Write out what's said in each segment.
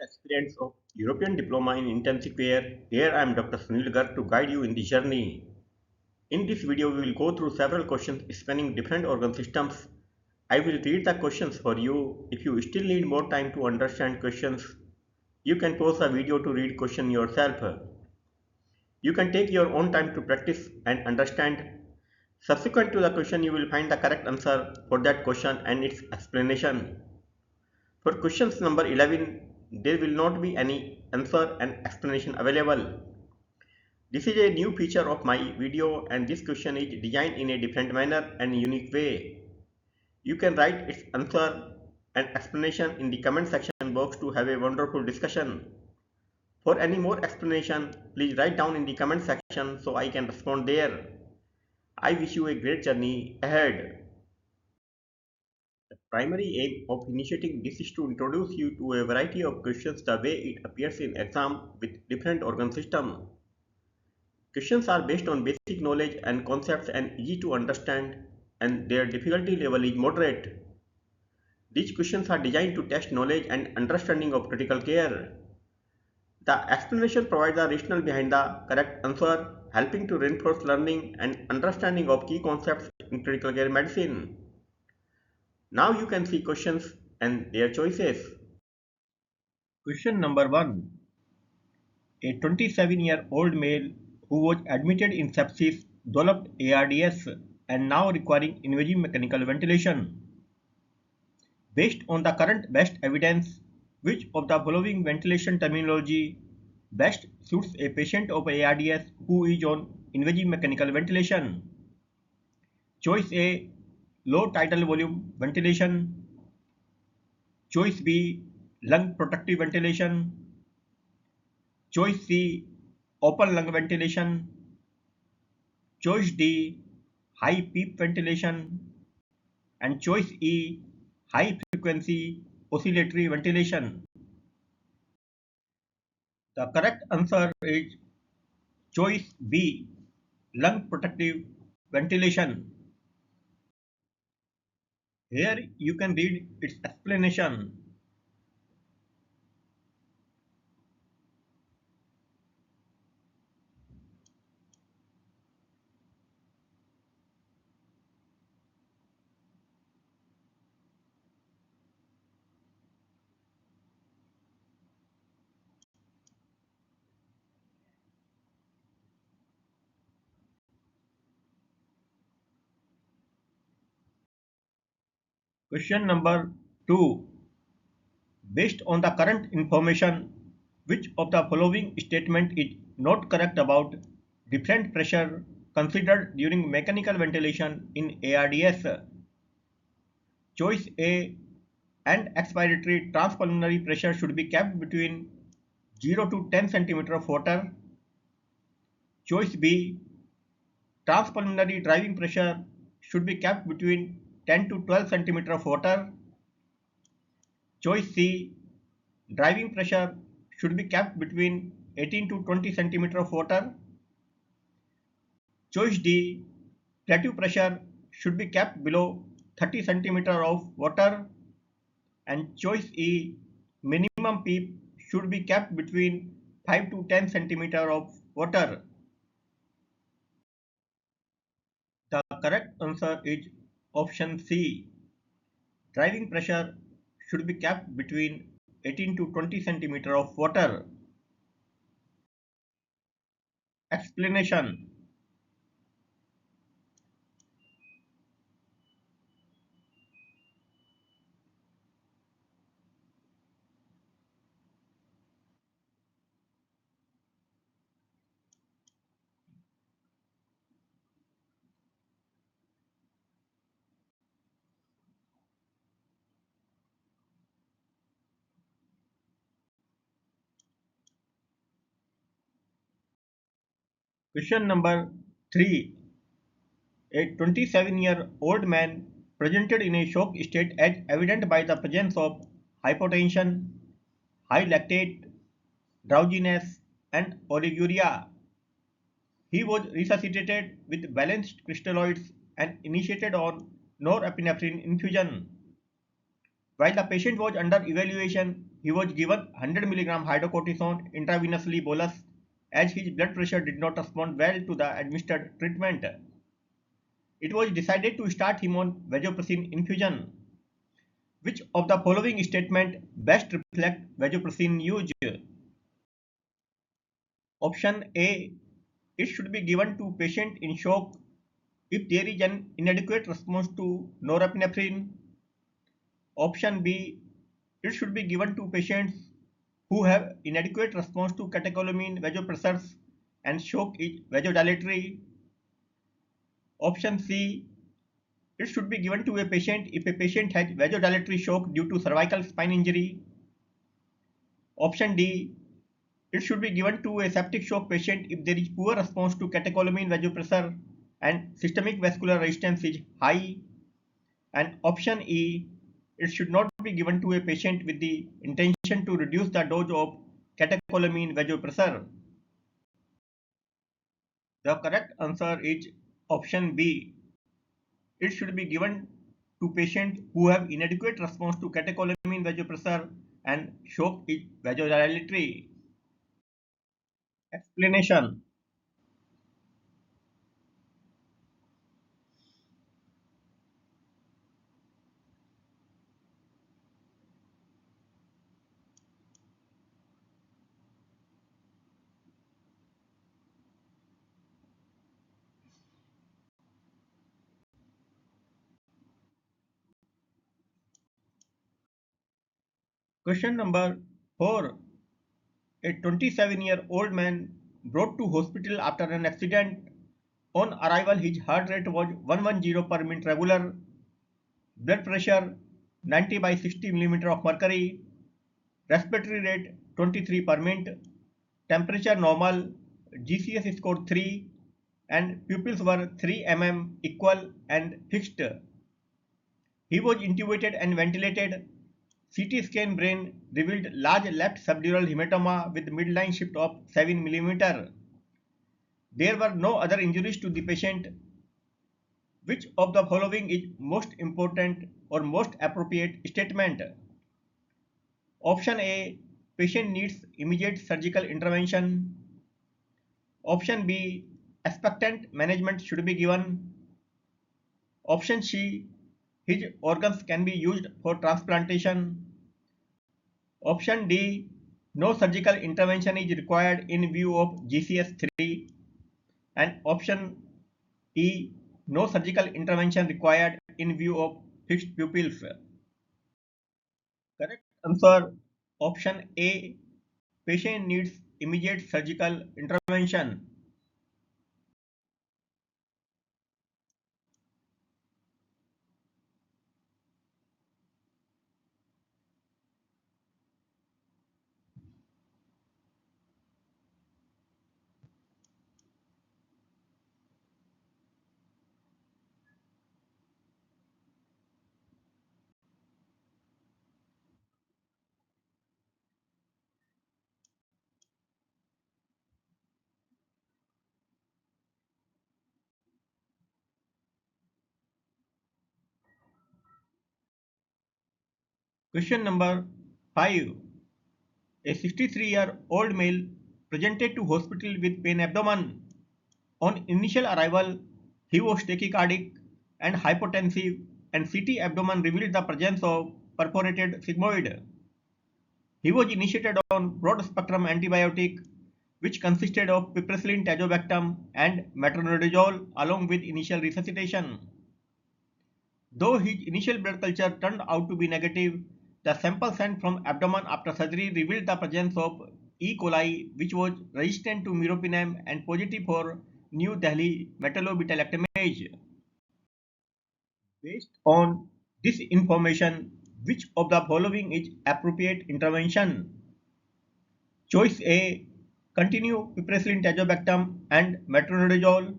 Aspirants of European Diploma in Intensive Care. Here I am Dr. Sunil Garg to guide you in the journey. In this video, we will go through several questions spanning different organ systems. I will read the questions for you. If you still need more time to understand questions, you can pause the video to read question yourself. You can take your own time to practice and understand. Subsequent to the question, you will find the correct answer for that question and its explanation. For questions number 11, there will not be any answer and explanation available. This is a new feature of my video and this question is designed in a different manner and unique way. You can write its answer and explanation in the comment section box to have a wonderful discussion. For any more explanation, please write down in the comment section so I can respond there. I wish you a great journey ahead. The primary aim of initiating this is to introduce you to a variety of questions the way it appears in exam with different organ systems. Questions are based on basic knowledge and concepts and easy to understand, and their difficulty level is moderate. These questions are designed to test knowledge and understanding of critical care. The explanation provides the rationale behind the correct answer, helping to reinforce learning and understanding of key concepts in critical care medicine. Now you can see questions and their choices. Question number 1. A 27-year-old male who was admitted in sepsis developed ARDS and now requiring invasive mechanical ventilation. Based on the current best evidence, which of the following ventilation terminology best suits a patient of ARDS who is on invasive mechanical ventilation? Choice A, low tidal volume ventilation. Choice B, lung protective ventilation. Choice C, open lung ventilation. Choice D, high PEEP ventilation. And choice E, high frequency oscillatory ventilation. The correct answer is choice B, lung protective ventilation. Here you can read its explanation. Question number 2. Based on the current information, which of the following statement is not correct about different pressure considered during mechanical ventilation in ARDS? Choice A, and expiratory transpulmonary pressure should be kept between 0 to 10 cm of water. Choice B, transpulmonary driving pressure should be kept between 10 to 12 cm of water. Choice C, driving pressure should be kept between 18 to 20 cm of water. Choice D, plateau pressure should be kept below 30 cm of water. And choice E, minimum PEEP should be kept between 5 to 10 cm of water. The correct answer is option C. Driving pressure should be kept between 18 to 20 cm of water. Explanation. Question number 3. A 27-year-old man presented in a shock state as evident by the presence of hypotension, high lactate, drowsiness, and oliguria. He was resuscitated with balanced crystalloids and initiated on norepinephrine infusion. While the patient was under evaluation, he was given 100 mg hydrocortisone intravenously bolus as his blood pressure did not respond well to the administered treatment. It was decided to start him on vasopressin infusion. Which of the following statement best reflect vasopressin use? Option A. It should be given to patient in shock if there is an inadequate response to norepinephrine. Option B. It should be given to patients who have inadequate response to catecholamine vasopressors and shock is vasodilatory. Option C. It should be given to a patient if a patient has vasodilatory shock due to cervical spine injury. Option D. It should be given to a septic shock patient if there is poor response to catecholamine vasopressor and systemic vascular resistance is high. And option E. It should not be given to a patient with the intention to reduce the dose of catecholamine vasopressor. The correct answer is option B. It should be given to patients who have inadequate response to catecholamine vasopressor and shock is vasodilatory. Explanation. Question number 4. A 27-year-old man brought to hospital after an accident. On arrival, his heart rate was 110 per minute regular, blood pressure 90 by 60 millimeter of mercury, respiratory rate 23 per minute, temperature normal, GCS score 3, and pupils were 3 mm equal and fixed. He was intubated and ventilated. CT scan brain revealed large left subdural hematoma with midline shift of 7 mm. There were no other injuries to the patient. Which of the following is most important or most appropriate statement? Option A. Patient needs immediate surgical intervention. Option B. Expectant management should be given. Option C. His organs can be used for transplantation. Option D. No surgical intervention is required in view of GCS3. And option E. No surgical intervention required in view of fixed pupils. Correct answer option A. Patient needs immediate surgical intervention. Question number 5. A 63-year-old male presented to hospital with pain abdomen. On initial arrival, he was tachycardic and hypotensive and CT abdomen revealed the presence of perforated sigmoid. He was initiated on broad-spectrum antibiotic which consisted of piperacillin tazobactam and metronidazole along with initial resuscitation. Though his initial blood culture turned out to be negative, the sample sent from abdomen after surgery revealed the presence of E. coli which was resistant to meropenem and positive for New Delhi metallobeta-lactamase. Based on this information, which of the following is appropriate intervention? Choice A. Continue piperacillin tazobactam and metronidazole.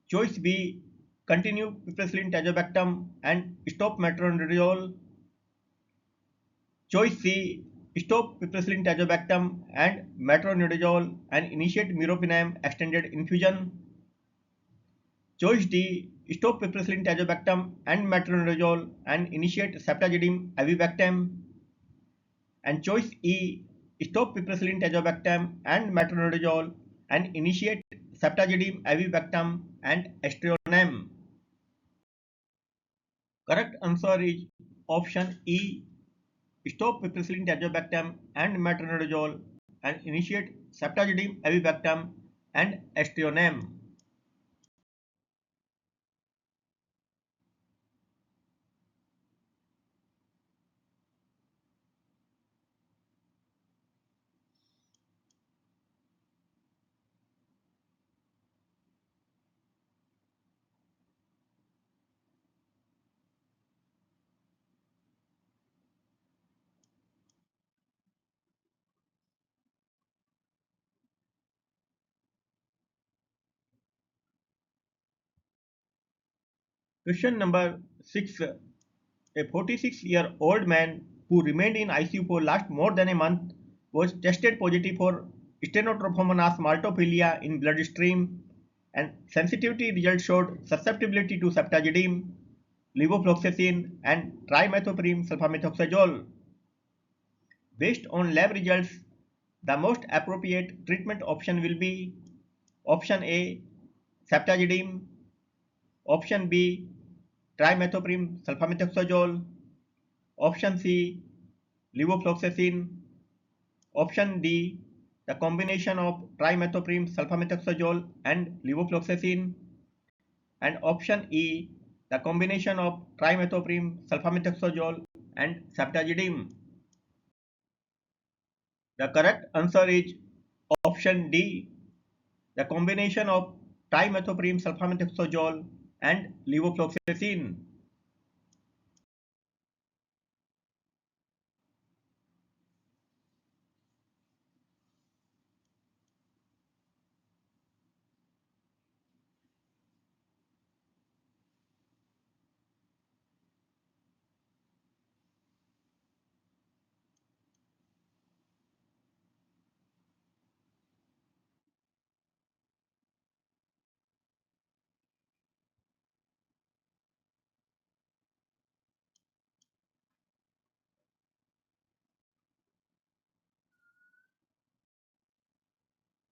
Choice B. Continue piperacillin tazobactam and stop metronidazole. Choice C. Stop piperacillin tazobactam and metronidazole and initiate meropenem extended infusion. Choice D. Stop piperacillin tazobactam and metronidazole and initiate ceftazidime avibactam. And choice E, stop piperacillin tazobactam and metronidazole and initiate ceftazidime avibactam and aztreonam. Correct answer is option E, stop piperacillin tazobactam and metronidazole and initiate ceftazidime avibactam and aztreonam. Question number 6. A 46-year-old man who remained in ICU for last more than a month was tested positive for Stenotrophomonas maltophilia in bloodstream, and sensitivity results showed susceptibility to ceftazidime, levofloxacin and trimethoprim sulfamethoxazole. Based on lab results, the most appropriate treatment option will be option A, ceftazidime, option B, trimethoprim sulfamethoxazole, option C, levofloxacin, option D, the combination of trimethoprim sulfamethoxazole and levofloxacin, and option E, the combination of trimethoprim sulfamethoxazole and ceftazidime. The correct answer is option D, the combination of trimethoprim sulfamethoxazole and levofloxacin.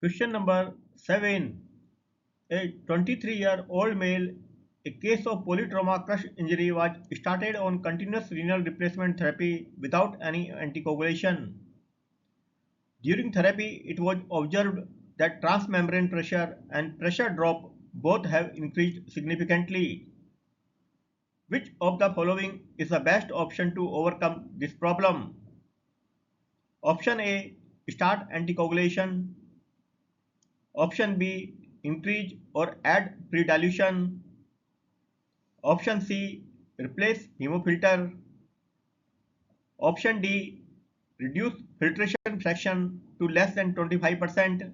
Question number 7. A 23-year-old male, a case of polytrauma crush injury, was started on continuous renal replacement therapy without any anticoagulation. During therapy, it was observed that transmembrane pressure and pressure drop both have increased significantly. Which of the following is the best option to overcome this problem? Option A, start anticoagulation. Option B, increase or add pre-dilution. Option C, replace hemofilter. Option D, reduce filtration fraction to less than 25%.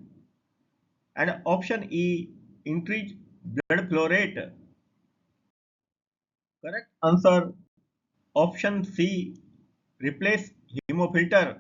And option E, increase blood flow rate. Correct answer, option C, replace hemofilter.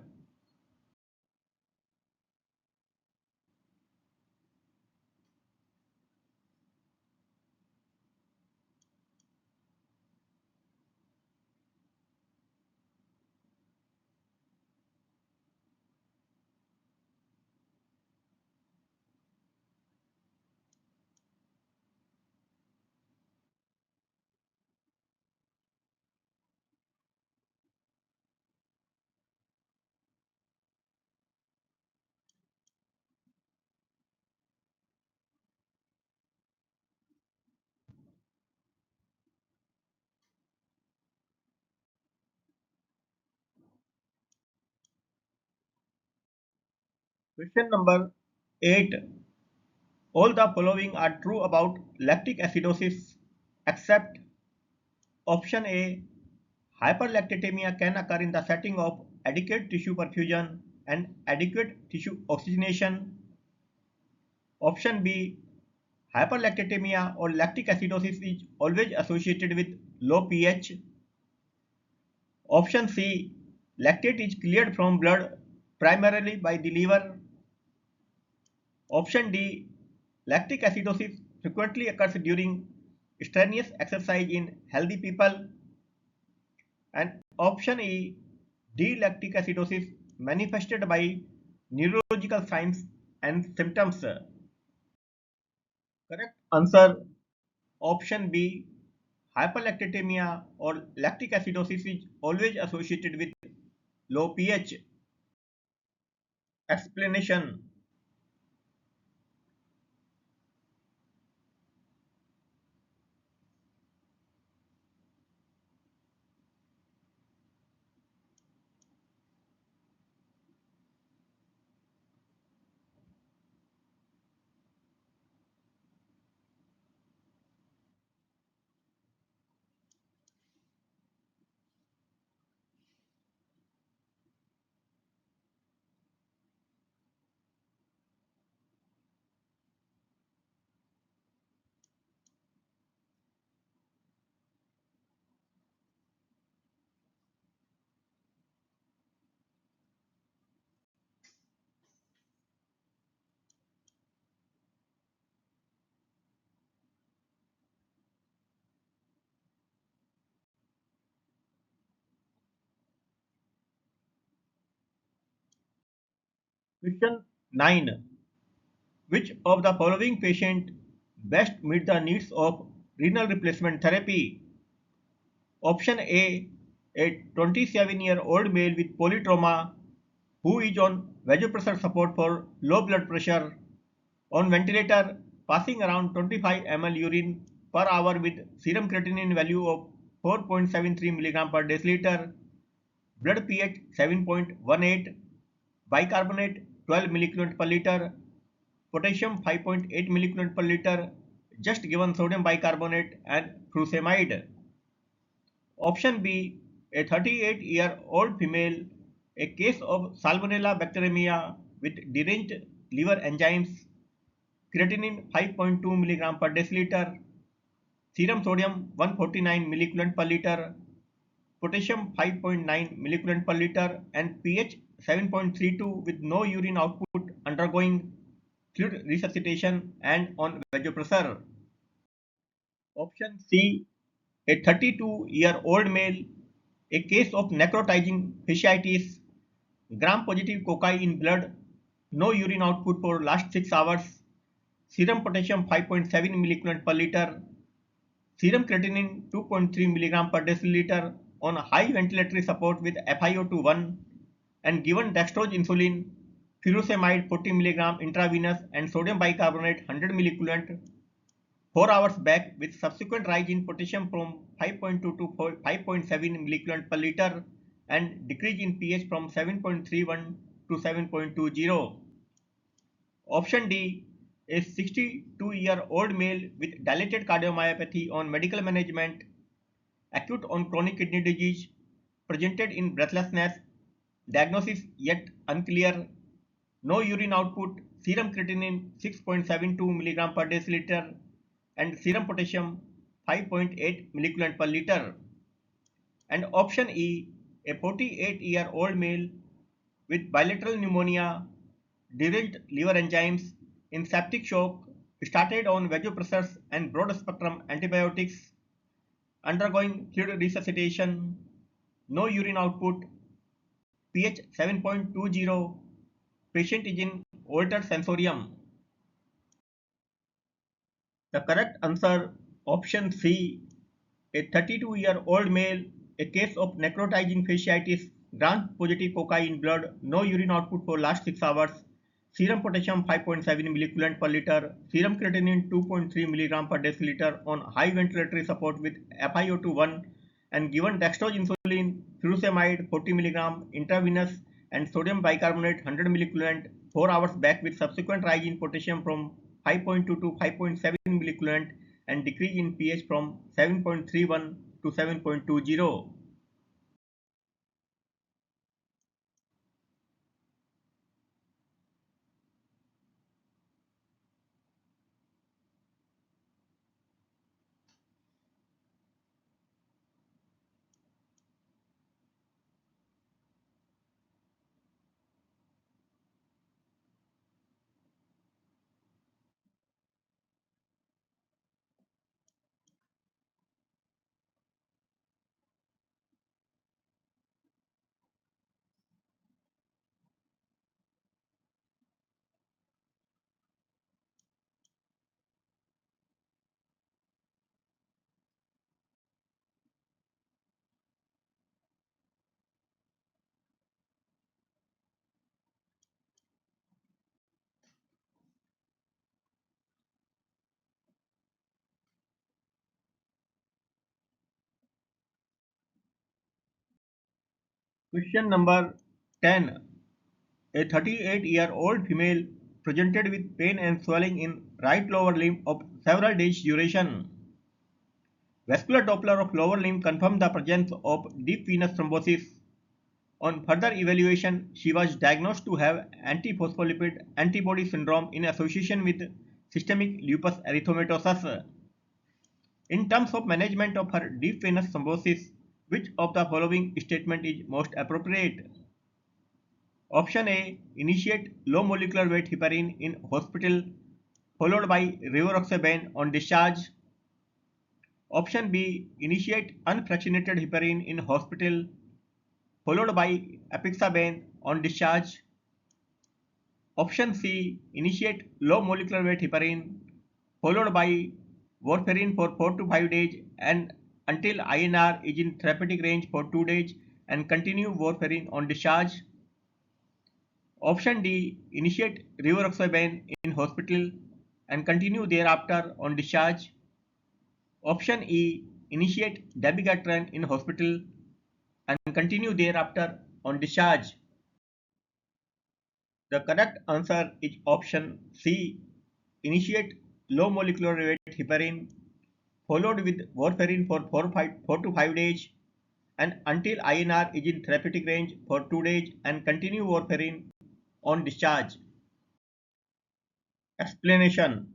Question number 8. All the following are true about lactic acidosis except option A. Hyperlactatemia can occur in the setting of adequate tissue perfusion and adequate tissue oxygenation. Option B. Hyperlactatemia or lactic acidosis is always associated with low pH. Option C. Lactate is cleared from blood primarily by the liver. Option D. Lactic acidosis frequently occurs during strenuous exercise in healthy people. And option E. D. Lactic acidosis manifested by neurological signs and symptoms. Correct answer option B. Hyperlactatemia or lactic acidosis is always associated with low pH. Explanation. Question 9. Which of the following patient best meet the needs of renal replacement therapy? Option a 27-year-old male with polytrauma who is on vasopressor support for low blood pressure, on ventilator, passing around 25 ml urine per hour with serum creatinine value of 4.73 mg per deciliter, blood pH 7.18, bicarbonate 12 millicurie per liter, potassium 5.8 millicurie per liter, just given sodium bicarbonate and furosemide. Option B, a 38-year-old female, a case of Salmonella bacteremia with deranged liver enzymes, creatinine 5.2 mg per deciliter, serum sodium 149 millicurie per liter, potassium 5.9 millicurie per liter, and pH 7.32 with no urine output undergoing fluid resuscitation and on vasopressor. Option C, a 32-year-old male, a case of necrotizing fasciitis, gram-positive cocci in blood, no urine output for last 6 hours, serum potassium 5.7 millicurie per liter, serum creatinine 2.3 mg per deciliter on high ventilatory support with FiO2 1 and given dextrose insulin, furosemide 40 mg intravenous and sodium bicarbonate 100 millicurie 4 hours back with subsequent rise in potassium from 5.2 to 5.7 millicurie per liter and decrease in pH from 7.31 to 7.20. Option D, a 62-year-old male with dilated cardiomyopathy on medical management, acute on chronic kidney disease, presented in breathlessness, diagnosis yet unclear, no urine output, serum creatinine 6.72 mg per deciliter and serum potassium 5.8 millicurie per liter. And option E, a 48-year-old male with bilateral pneumonia, deranged liver enzymes, in septic shock, started on vasopressors and broad spectrum antibiotics, undergoing fluid resuscitation, no urine output, pH 7.20, patient is in altered sensorium. The correct answer option C, a 32-year-old male, a case of necrotizing fasciitis, gram-positive cocci in blood, no urine output for last 6 hours, serum potassium 5.7 millicurie per liter, serum creatinine 2.3 mg per deciliter on high ventilatory support with FiO2 1 and given dextrose insulin, furosemide 40 mg intravenous and sodium bicarbonate 100 millicurie 4 hours back with subsequent rise in potassium from 5.2 to 5.7 millicurie and decrease in pH from 7.31 to 7.20. Question number 10. A 38-year-old female presented with pain and swelling in right lower limb of several days duration. Vascular Doppler of lower limb confirmed the presence of deep venous thrombosis. On further evaluation, she was diagnosed to have antiphospholipid antibody syndrome in association with systemic lupus erythematosus. In terms of management of her deep venous thrombosis, which of the following statement is most appropriate? Option A. Initiate low molecular weight heparin in hospital followed by rivaroxaban on discharge. Option B. Initiate unfractionated heparin in hospital followed by apixaban on discharge. Option C. Initiate low molecular weight heparin followed by warfarin for 4 to 5 days and until INR is in therapeutic range for 2 days and continue warfarin on discharge. Option D. Initiate rivaroxaban in hospital and continue thereafter on discharge. Option E. Initiate dabigatran in hospital and continue thereafter on discharge. The correct answer is option C. Initiate low molecular weight heparin followed with warfarin for 4 to 5 days and until INR is in therapeutic range for 2 days and continue warfarin on discharge. Explanation.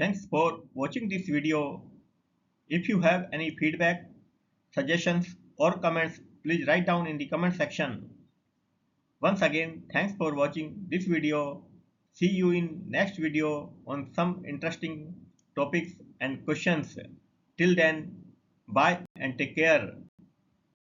Thanks for watching this video. If you have any feedback, suggestions or comments, please write down in the comment section. Once again, thanks for watching this video. See you in next video on some interesting topics and questions. Till then, bye and take care.